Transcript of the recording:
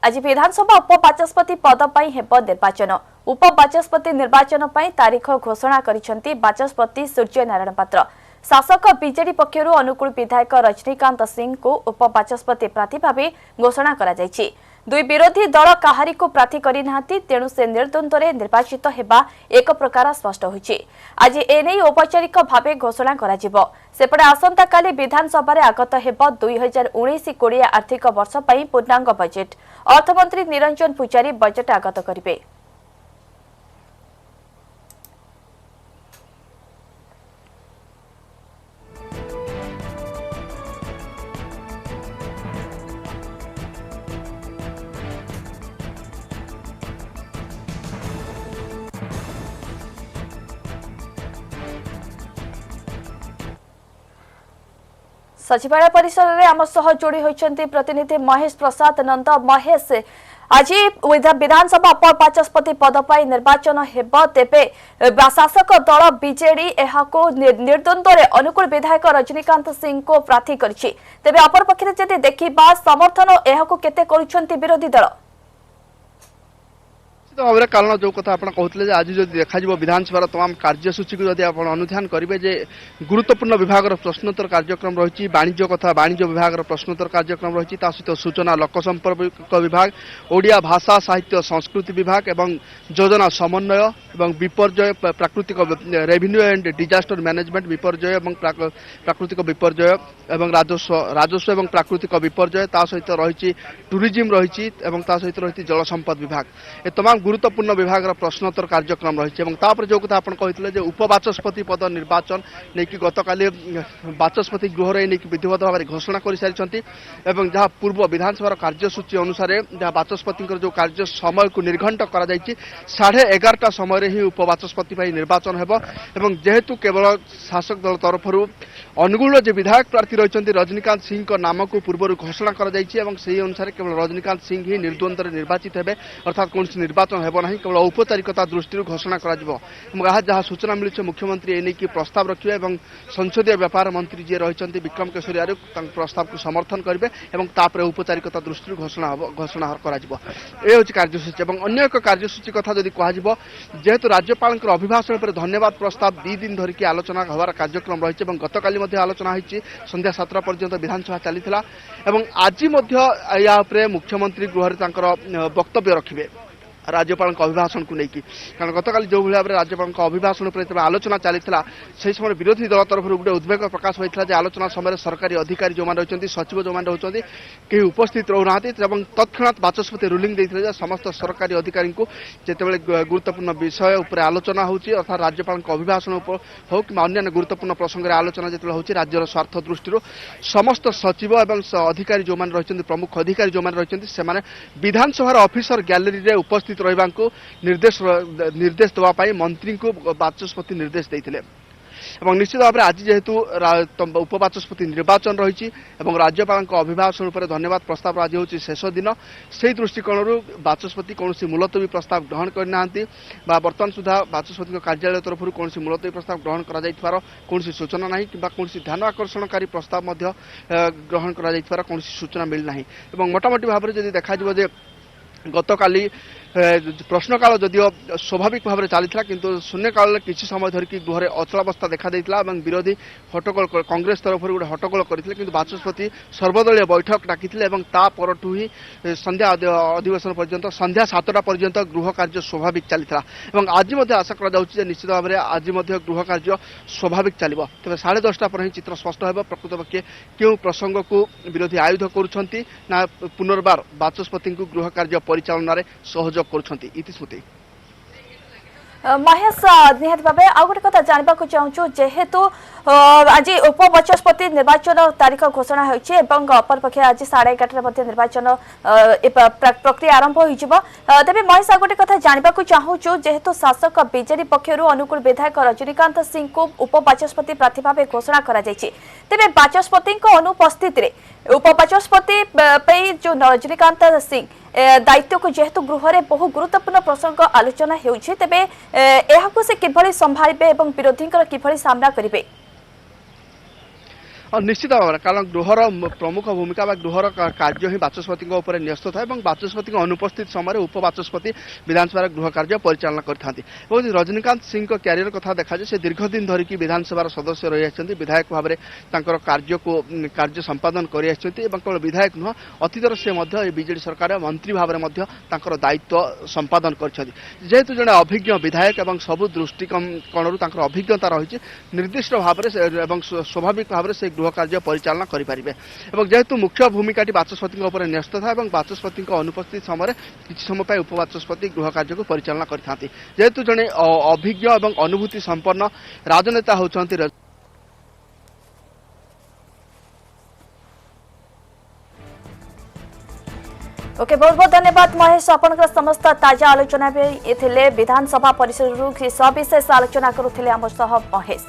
आज विधानसभा उपबाचस्पति पद पर हेब निर्वाचन। उपबाचस्पति निर्वाचन पर तारीख घोषणा करिसेंती बाचस्पति सूर्य नारायण पात्र। शासक बीजेडी पक्षर अनुकूल विधायक रजनीकांत सिंह को उपबाचस्पति प्रार्थी भाव घोषणा करा जायछि। दुई विरोधी दल काहारी को प्रार्थी करि नाहांती, तेणु से निर्द्वंद्व निर्वाचित हेबा एक प्रकार स्पष्ट होइछि। आज एने औपचारिक भाव घोषणा करा जिवो। सेपटे आसंता काली विधानसभा रे आगत हेब 2019-20 आर्थिक वर्ष पई पूर्णांग बजेट। अर्थमंत्री निरंजन पुजारी बजेट आगत करिवे। सचिवालय परिसर में आम सह जोड़ी होती प्रतिनिधि महेश प्रसाद नंद। महेश, आज विधानसभा उपबाचस्पति पद पर निर्वाचन हेब, तेबे शासक दल बीजेडी एहाको निर्द्वंद्व अनुकूल विधायक रजनीकांत सिंह को प्रार्थी करिछि। तेबे अपर पक्षरे जदि देखिबा समर्थन एहाको केते करूछंती विरोधी दल? भाव में कारण जो कथा आप कहते आज जो देखा विधानसभा तमाम कार्यसूची को आप अनुध्यान करेंगे जे गुरुत्वपूर्ण विभाग प्रश्नोत्तर कार्यक्रम रही, वाणिज्य कथा वाणिज्य विभाग प्रश्नोत्तर कार्यक्रम रही, सहित सूचना लोक संपर्क विभाग, ओडिया भाषा साहित्य संस्कृति विभाग एवं योजना समन्वय एवं विपर्यय प्राकृतिक रेवेन्यू एंड डिजास्टर मैनेजमेंट विपर्यय एवं प्राकृतिक विपर्यय एवं राजस्व एवं प्राकृतिक विपर्यय सहित रही टूरिज्म रही सहित रही जल संपद विभाग। ए तमाम गुरुत्वपूर्ण विभाग प्रश्नोत्तर कार्यक्रम रही जो कथा आप कहते उपबाचस्पति पद निर्वाचन नहीं कि गतकाली बाचस्पति गृह विधिवत भाव में घोषणा कर सारी जहाँ पूर्व विधानसभा कार्यसूची अनुसार जहाँ बाचस्पति जो कार्य समय को निर्घंट कर 11:30 समय ही उपबाचस्पति निर्वाचन हेब। जेहेतु केवल शासक दल तरफ अनुकूल जो विधायक प्रार्थी रही रजनीकांत सिंह नाम को पूर्व घोषणा कर अनुसार केवल रजनीकांत सिंह ही निर्द्वंद्व निर्वाचित हेबे, अर्थात कौन निर्वाचन हेब ना, केवल औपचारिकता दृष्टि घोषणा करा जहाँ सूचना मिली मुख्यमंत्री एने की प्रस्ताव रखिए और संसदीय व्यापार मंत्री जी रही विक्रम केशरी आरुख प्रस्ताव को समर्थन करेंगे और औपचारिकता दृष्टि घोषणा करा हूँ कार्यसूची। अन्य एक कार्यसूची कथा जदि कह जेहेतु राज्यपाल अभिभाषण पर धन्यवाद प्रस्ताव 2 दिन धरिकी आलोचना हबार कार्यक्रम रही गतकाली आलोचना होती संध्या 7टा पर्यंत विधानसभा चली आज मुख्यमंत्री गृह वक्तव्य रखिए राज्यपाल अभिभाषण को लेकिन कारण गतकाली जो भाव में राज्यपाल अभिभाषण पर आलोचना चली से समय विरोधी दल तरफ गोटे उद्वेग प्रकाश होता आलोचना समय सरकारी अधिकारी जो रही सचिव जो रही कहीं उपस्थित रहना तत्क्षणात बाचस्पति रूलिंग देते समस्त सरकारी अधिकारी को जितेबाला गुरुत्वपूर्ण विषय उपर आलोचना होती अर्थात राज्यपाल अभिभाषण हो कि अन्य गुरुत्वपूर्ण प्रसंग आलोचना जो होती राज्यर स्वार्थ दृष्टि समस्त सचिव और अधिकारी जो रही प्रमुख अधिकारी जो रही विधानसभा ऑफिसर गैलरी में उपस्थित रहा निर्देश देवाई मंत्री को बाचस्पति निर्देश देते निश्चित भाव में आज जेहेतु उपबाचस्पति निर्वाचन रही राज्यपाल अभिभाषण पर धन्यवाद प्रस्ताव आज हूँ शेष दिन से दृष्टिकोण बाचस्पति कौन मुलतवी प्रस्ताव ग्रहण करना बर्तमान सुधा बाचस्पति कार्यालय तरफ कौन मुलतवी प्रस्ताव ग्रहण कौन सूचना ना कि कौन ध्यान आकर्षणकारी प्रस्ताव ग्रहण कौन सूचना मिलना मोटामोटी भाव में देखा गतकाली प्रश्नकाल जदिव स्वाभाविक भाव में चली किंतु शून्यकाल किसी समय धरिकी गृह अचलावस्था देखा देता विरोधी हट्टगोल कांग्रेस तरफ गोटे हट्टगोल करते किंतु बाचस्पति सर्वदलीय बैठक डाकी परठू ही संध्या अधिवेशन पर्यंत संध्या 7टा पर्यंत गृह कार्य स्वाभाविक चली आज आशा कर निश्चित भाव में आज गृह कार्य स्वाभाविक चलो तेज 10:30 पर ही चित्र स्पष्ट हो प्रकृत पक्षे क्यों प्रसंग को विरोधी आयुध करुना पुनर्बार बाचस्पति को गृह कार्य परिचालन सहयोग स्मृति। महेश, निहत भाव आउ गोटे कथा जानवा चाहूँ जेहेतु आज उपबाचस्पति निर्वाचन तारीख घोषणा होती अपर पक्ष आज 11:30 निर्वाचन प्रक्रिया आरंभ हो तेज महेश आ गोटे कथा जानवा चाहूँ जेहेतु शासक बीजेडी पक्षर अनुकूल विधायक रजनीकांत सिंह को उपबाचस्पति प्रार्थी भाव घोषणा तेज बाचस्पति अनुपस्थित उपबाचस्पति जो रजनीकांत सिंह दायित्व को जेहेतु गृह में बहु गुरुत्वपूर्ण प्रसंग आलोचना होती तेबे से किभली संभाळिबे एवं विरोधी किभली सामना करिवे? निश्चित भाव में कारण गृहर प्रमुख भूमिका गृहर कार्य ही बाचस्पति न्यस्त था बाचस्पति अनुपस्थित समय उपबाचस्पति विधानसभा गृह कार्य परिचालना करते रजनीकांत सिंह क्यारियर कथा देखा से दीर्घ दिन धरिक विधानसभा सदस्य रही विधायक भाव में कार्य संपादन कर केवल विधायक नुह अतीतर से बीजेडी सरकार मंत्री भाव में दायित्व संपादन करेतु जड़े अभिज्ञ विधायक और सबू दृष्टिकोण अभिज्ञता रही निर्दिष्ट भाव में स्वाभाविक भाव में गृह कार्य परिचालना करेंगे जेहेतु मुख्य भूमिका बाचस्पति न्यस्त था बाचस्पति अनुपस्थित समय किसी समय उपबाचस्पति गृह कार्य को परिचालना करते जेहेतु जड़े अभिज्ञ और अनुभूति संपन्न राजनेता होती ओके बहुत बहुत धन्यवाद महेश आपनकर समस्त ताजा आलोचना पे विधानसभा परिसर सविशेष आलोचना करुथिले आम सह महेश।